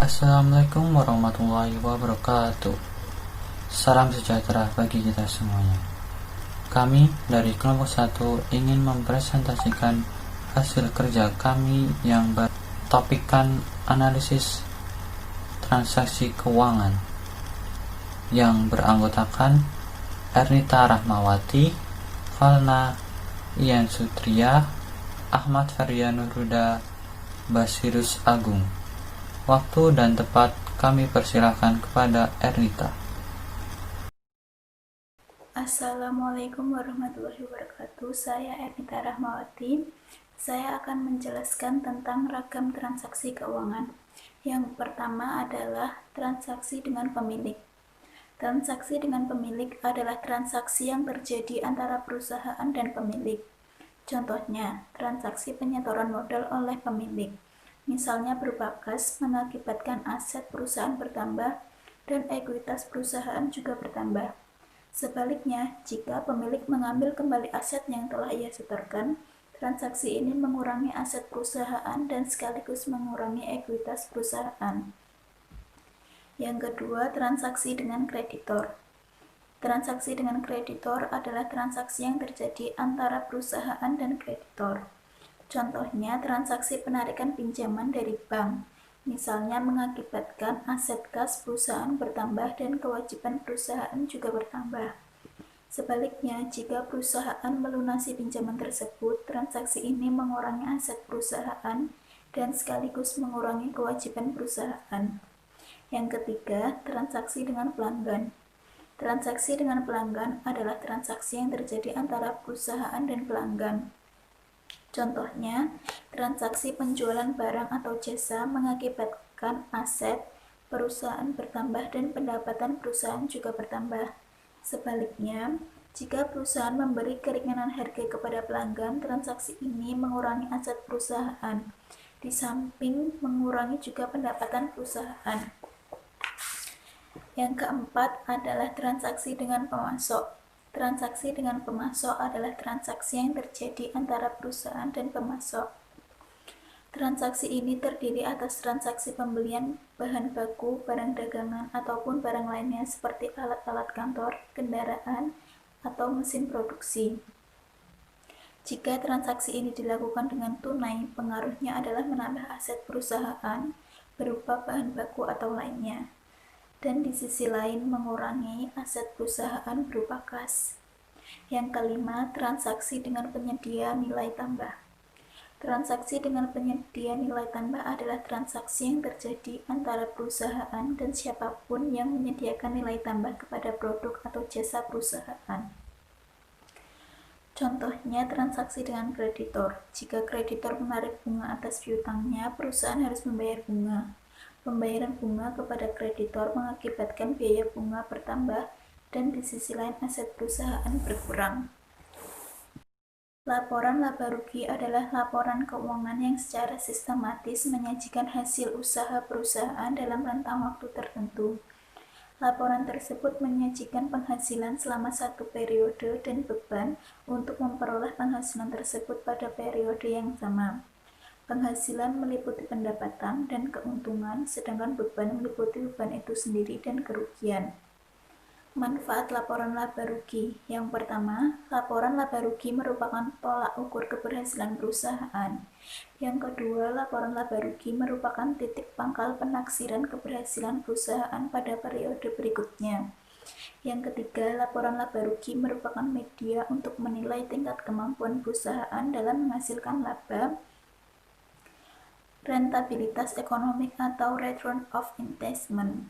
Assalamualaikum warahmatullahi wabarakatuh. Salam sejahtera bagi kita semuanya. Kami dari kelompok 1 ingin mempresentasikan hasil kerja kami yang bertopikan analisis transaksi keuangan yang beranggotakan Ernita Rahmawati, Falna Ian Sutria, Ahmad Feryanuruda, Basirus Agung. Waktu dan tempat kami persilahkan kepada Ernita. Assalamualaikum warahmatullahi wabarakatuh. Saya Ernita Rahmawati. Saya akan menjelaskan tentang ragam transaksi keuangan. Yang pertama adalah transaksi dengan pemilik. Transaksi dengan pemilik adalah transaksi yang terjadi antara perusahaan dan pemilik. Contohnya, transaksi penyetoran modal oleh pemilik. Misalnya berupa kas mengakibatkan aset perusahaan bertambah dan ekuitas perusahaan juga bertambah. Sebaliknya, jika pemilik mengambil kembali aset yang telah ia setorkan, transaksi ini mengurangi aset perusahaan dan sekaligus mengurangi ekuitas perusahaan. Yang kedua, transaksi dengan kreditor. Transaksi dengan kreditor adalah transaksi yang terjadi antara perusahaan dan kreditor. Contohnya, transaksi penarikan pinjaman dari bank, misalnya mengakibatkan aset kas perusahaan bertambah dan kewajiban perusahaan juga bertambah. Sebaliknya, jika perusahaan melunasi pinjaman tersebut, transaksi ini mengurangi aset perusahaan dan sekaligus mengurangi kewajiban perusahaan. Yang ketiga, transaksi dengan pelanggan. Transaksi dengan pelanggan adalah transaksi yang terjadi antara perusahaan dan pelanggan. Contohnya, transaksi penjualan barang atau jasa mengakibatkan aset perusahaan bertambah dan pendapatan perusahaan juga bertambah. Sebaliknya, jika perusahaan memberi keringanan harga kepada pelanggan, transaksi ini mengurangi aset perusahaan, di samping mengurangi juga pendapatan perusahaan. Yang keempat adalah transaksi dengan pemasok. Transaksi dengan pemasok adalah transaksi yang terjadi antara perusahaan dan pemasok. Transaksi ini terdiri atas transaksi pembelian bahan baku, barang dagangan, ataupun barang lainnya seperti alat-alat kantor, kendaraan, atau mesin produksi. Jika transaksi ini dilakukan dengan tunai, pengaruhnya adalah menambah aset perusahaan berupa bahan baku atau lainnya, dan di sisi lain mengurangi aset perusahaan berupa kas. Yang kelima, transaksi dengan penyedia nilai tambah. Transaksi dengan penyedia nilai tambah adalah transaksi yang terjadi antara perusahaan dan siapapun yang menyediakan nilai tambah kepada produk atau jasa perusahaan. Contohnya, transaksi dengan kreditor. Jika kreditor menarik bunga atas piutangnya, perusahaan harus membayar bunga. Pembayaran bunga kepada kreditor mengakibatkan biaya bunga bertambah dan di sisi lain aset perusahaan berkurang. Laporan laba rugi adalah laporan keuangan yang secara sistematis menyajikan hasil usaha perusahaan dalam rentang waktu tertentu. Laporan tersebut menyajikan penghasilan selama satu periode dan beban untuk memperoleh penghasilan tersebut pada periode yang sama. Penghasilan meliputi pendapatan dan keuntungan, sedangkan beban meliputi beban itu sendiri dan kerugian. Manfaat laporan laba rugi. Yang pertama, laporan laba rugi merupakan tolak ukur keberhasilan perusahaan. Yang kedua, laporan laba rugi merupakan titik pangkal penaksiran keberhasilan perusahaan pada periode berikutnya. Yang ketiga, laporan laba rugi merupakan media untuk menilai tingkat kemampuan perusahaan dalam menghasilkan laba, rentabilitas ekonomi atau return of investment.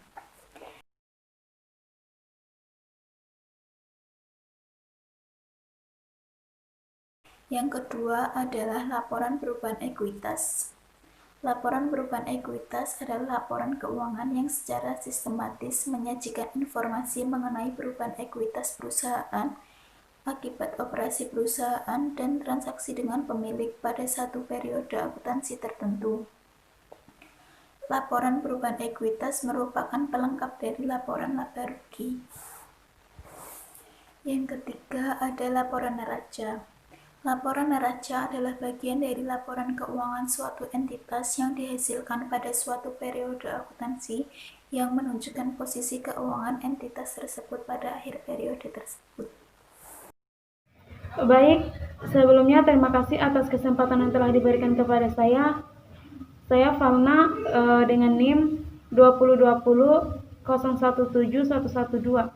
Yang kedua adalah laporan perubahan ekuitas. Laporan perubahan ekuitas adalah laporan keuangan yang secara sistematis menyajikan informasi mengenai perubahan ekuitas perusahaan akibat operasi perusahaan dan transaksi dengan pemilik pada satu periode akuntansi tertentu. Laporan perubahan ekuitas merupakan pelengkap dari laporan laba rugi. Yang ketiga ada laporan neraca. Laporan neraca adalah bagian dari laporan keuangan suatu entitas yang dihasilkan pada suatu periode akuntansi yang menunjukkan posisi keuangan entitas tersebut pada akhir periode tersebut. Baik, sebelumnya terima kasih atas kesempatan yang telah diberikan kepada saya. Saya Falna dengan NIM 2020017112.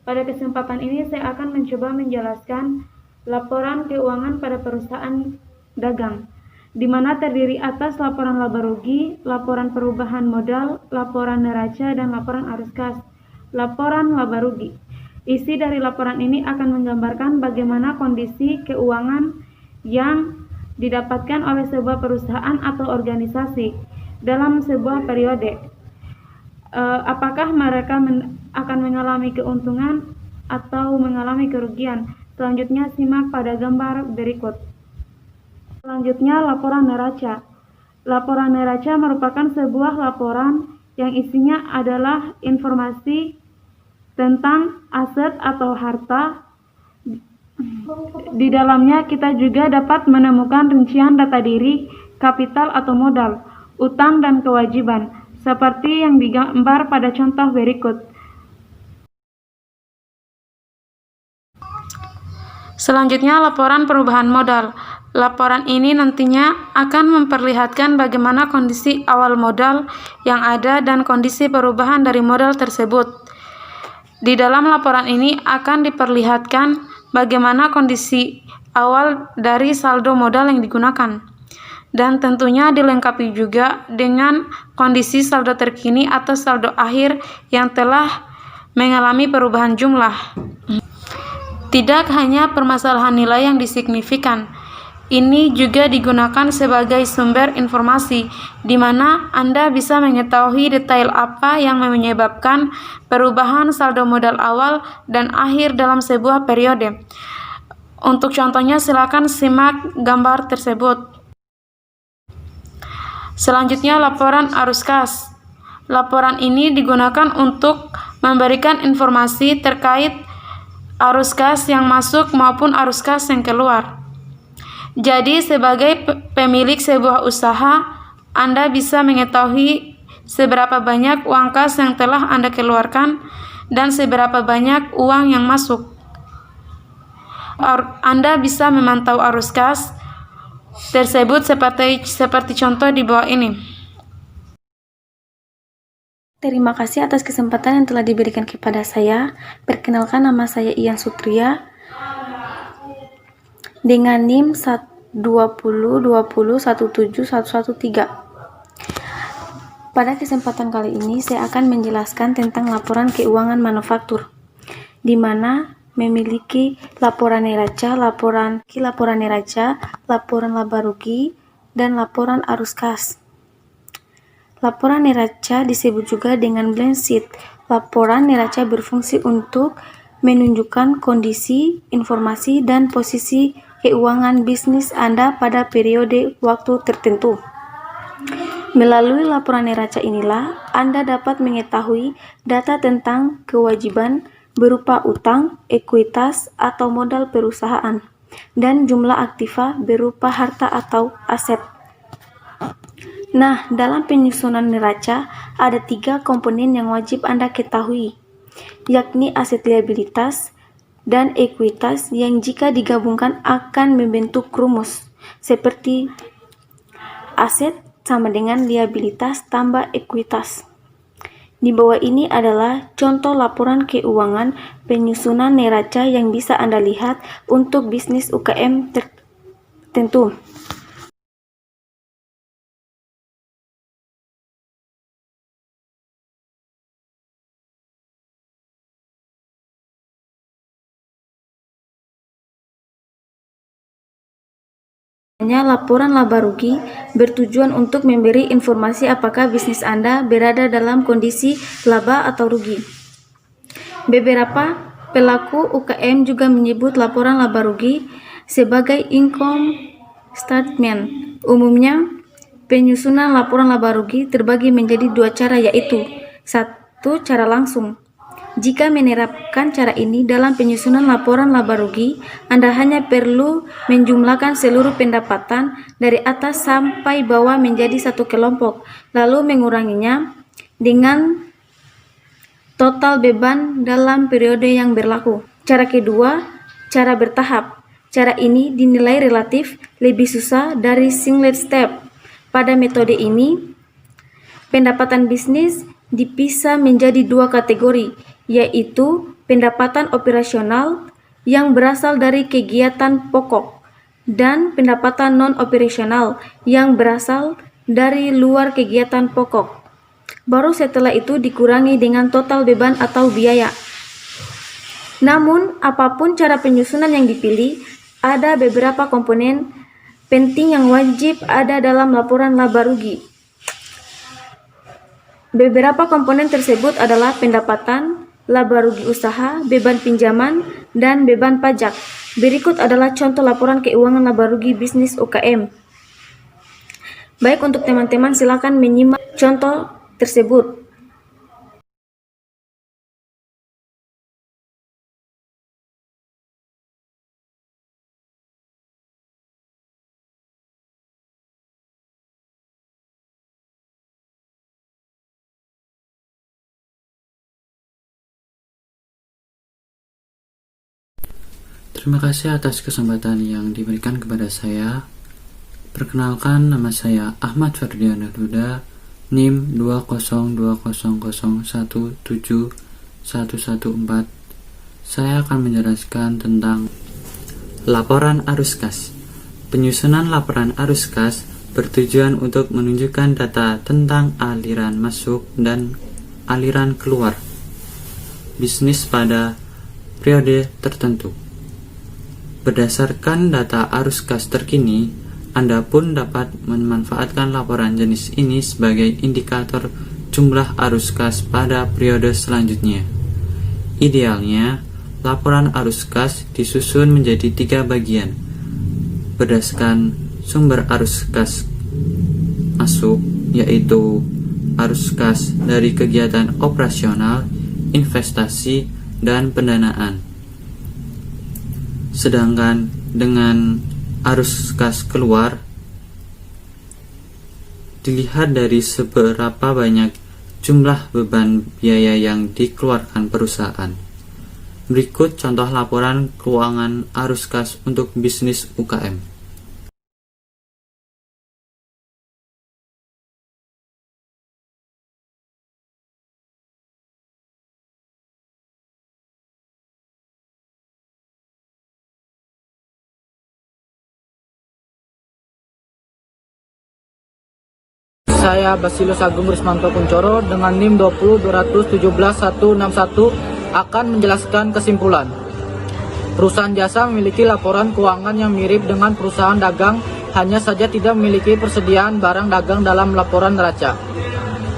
Pada kesempatan ini saya akan mencoba menjelaskan laporan keuangan pada perusahaan dagang, di mana terdiri atas laporan laba rugi, laporan perubahan modal, laporan neraca, dan laporan arus kas. Laporan laba rugi. Isi dari laporan ini akan menggambarkan bagaimana kondisi keuangan yang didapatkan oleh sebuah perusahaan atau organisasi dalam sebuah periode. Apakah mereka akan mengalami keuntungan atau mengalami kerugian? Selanjutnya simak pada gambar berikut. Selanjutnya laporan neraca. Laporan neraca merupakan sebuah laporan yang isinya adalah informasi tentang aset atau harta. Di dalamnya kita juga dapat menemukan rincian data diri, kapital atau modal, utang dan kewajiban, seperti yang digambar pada contoh berikut. Selanjutnya laporan perubahan modal. Laporan ini nantinya akan memperlihatkan bagaimana kondisi awal modal yang ada dan kondisi perubahan dari modal tersebut. Di dalam laporan ini akan diperlihatkan bagaimana kondisi awal dari saldo modal yang digunakan. Dan tentunya dilengkapi juga dengan kondisi saldo terkini atau saldo akhir yang telah mengalami perubahan jumlah. Tidak hanya permasalahan nilai yang disignifikan, ini juga digunakan sebagai sumber informasi, di mana Anda bisa mengetahui detail apa yang menyebabkan perubahan saldo modal awal dan akhir dalam sebuah periode. Untuk contohnya, silakan simak gambar tersebut. Selanjutnya, laporan arus kas. Laporan ini digunakan untuk memberikan informasi terkait arus kas yang masuk maupun arus kas yang keluar. Jadi, sebagai pemilik sebuah usaha, Anda bisa mengetahui seberapa banyak uang kas yang telah Anda keluarkan dan seberapa banyak uang yang masuk. Anda bisa memantau arus kas tersebut seperti contoh di bawah ini. Terima kasih atas kesempatan yang telah diberikan kepada saya. Perkenalkan, nama saya Ian Sutria dengan NIM 2020171113. Pada kesempatan kali ini saya akan menjelaskan tentang laporan keuangan manufaktur, di mana memiliki laporan neraca, laporan laba rugi, dan laporan arus kas. Laporan neraca disebut juga dengan balance sheet. Laporan neraca berfungsi untuk menunjukkan kondisi, informasi, dan posisi keuangan bisnis Anda pada periode waktu tertentu. Melalui laporan neraca inilah Anda dapat mengetahui data tentang kewajiban berupa utang, ekuitas atau modal perusahaan, dan jumlah aktiva berupa harta atau aset. Nah, dalam penyusunan neraca ada 3 komponen yang wajib Anda ketahui, yakni aset liabilitas dan ekuitas yang jika digabungkan akan membentuk rumus seperti aset sama dengan liabilitas tambah ekuitas. Di bawah ini adalah contoh laporan keuangan penyusunan neraca yang bisa Anda lihat untuk bisnis UKM tertentu. Laporan laba rugi bertujuan untuk memberi informasi apakah bisnis Anda berada dalam kondisi laba atau rugi. Beberapa pelaku UKM juga menyebut laporan laba rugi sebagai income statement. Umumnya, penyusunan laporan laba rugi terbagi menjadi 2 cara, yaitu 1. Cara langsung. Jika menerapkan cara ini dalam penyusunan laporan laba rugi, Anda hanya perlu menjumlahkan seluruh pendapatan dari atas sampai bawah menjadi satu kelompok, lalu menguranginya dengan total beban dalam periode yang berlaku. Cara kedua, cara bertahap. Cara ini dinilai relatif lebih susah dari single step. Pada metode ini, pendapatan bisnis dipisah menjadi dua kategori, yaitu pendapatan operasional yang berasal dari kegiatan pokok dan pendapatan non-operasional yang berasal dari luar kegiatan pokok. Baru setelah itu dikurangi dengan total beban atau biaya. Namun, apapun cara penyusunan yang dipilih, ada beberapa komponen penting yang wajib ada dalam laporan laba rugi. Beberapa komponen tersebut adalah pendapatan, laba rugi usaha, beban pinjaman, dan beban pajak. Berikut adalah contoh laporan keuangan laba rugi bisnis UKM. Baik, untuk teman-teman silakan menyimak contoh tersebut. Terima kasih atas kesempatan yang diberikan kepada saya. Perkenalkan, nama saya Ahmad Ferdiana Duda, NIM 20200017114. Saya akan menjelaskan tentang laporan arus kas. Penyusunan laporan arus kas bertujuan untuk menunjukkan data tentang aliran masuk dan aliran keluar bisnis pada periode tertentu. Berdasarkan data arus kas terkini, Anda pun dapat memanfaatkan laporan jenis ini sebagai indikator jumlah arus kas pada periode selanjutnya. Idealnya, laporan arus kas disusun menjadi 3 bagian, berdasarkan sumber arus kas masuk, yaitu arus kas dari kegiatan operasional, investasi, dan pendanaan. Sedangkan dengan arus kas keluar dilihat dari seberapa banyak jumlah beban biaya yang dikeluarkan perusahaan. Berikut contoh laporan keuangan arus kas untuk bisnis UKM. Saya Basilus Agung Rismanto Kuncoro dengan NIM 202171161 akan menjelaskan kesimpulan. Perusahaan jasa memiliki laporan keuangan yang mirip dengan perusahaan dagang, hanya saja tidak memiliki persediaan barang dagang dalam laporan neraca.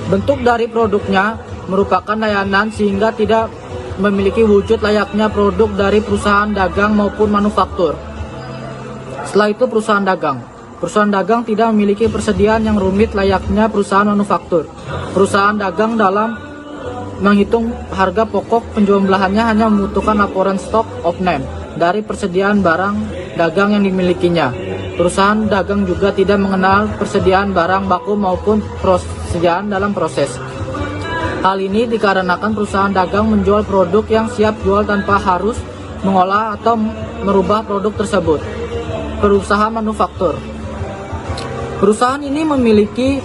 Bentuk dari produknya merupakan layanan sehingga tidak memiliki wujud layaknya produk dari perusahaan dagang maupun manufaktur. Setelah itu perusahaan dagang. Perusahaan dagang tidak memiliki persediaan yang rumit layaknya perusahaan manufaktur. Perusahaan dagang dalam menghitung harga pokok penjumlahannya hanya membutuhkan laporan stock of name dari persediaan barang dagang yang dimilikinya. Perusahaan dagang juga tidak mengenal persediaan barang baku maupun persediaan dalam proses. Hal ini dikarenakan perusahaan dagang menjual produk yang siap jual tanpa harus mengolah atau merubah produk tersebut. Perusahaan manufaktur. Perusahaan ini memiliki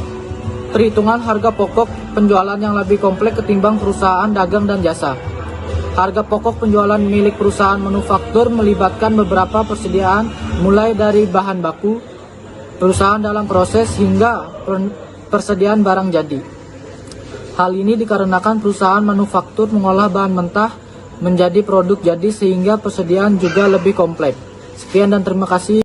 perhitungan harga pokok penjualan yang lebih kompleks ketimbang perusahaan dagang dan jasa. Harga pokok penjualan milik perusahaan manufaktur melibatkan beberapa persediaan mulai dari bahan baku, perusahaan dalam proses hingga persediaan barang jadi. Hal ini dikarenakan perusahaan manufaktur mengolah bahan mentah menjadi produk jadi sehingga persediaan juga lebih kompleks. Sekian dan terima kasih.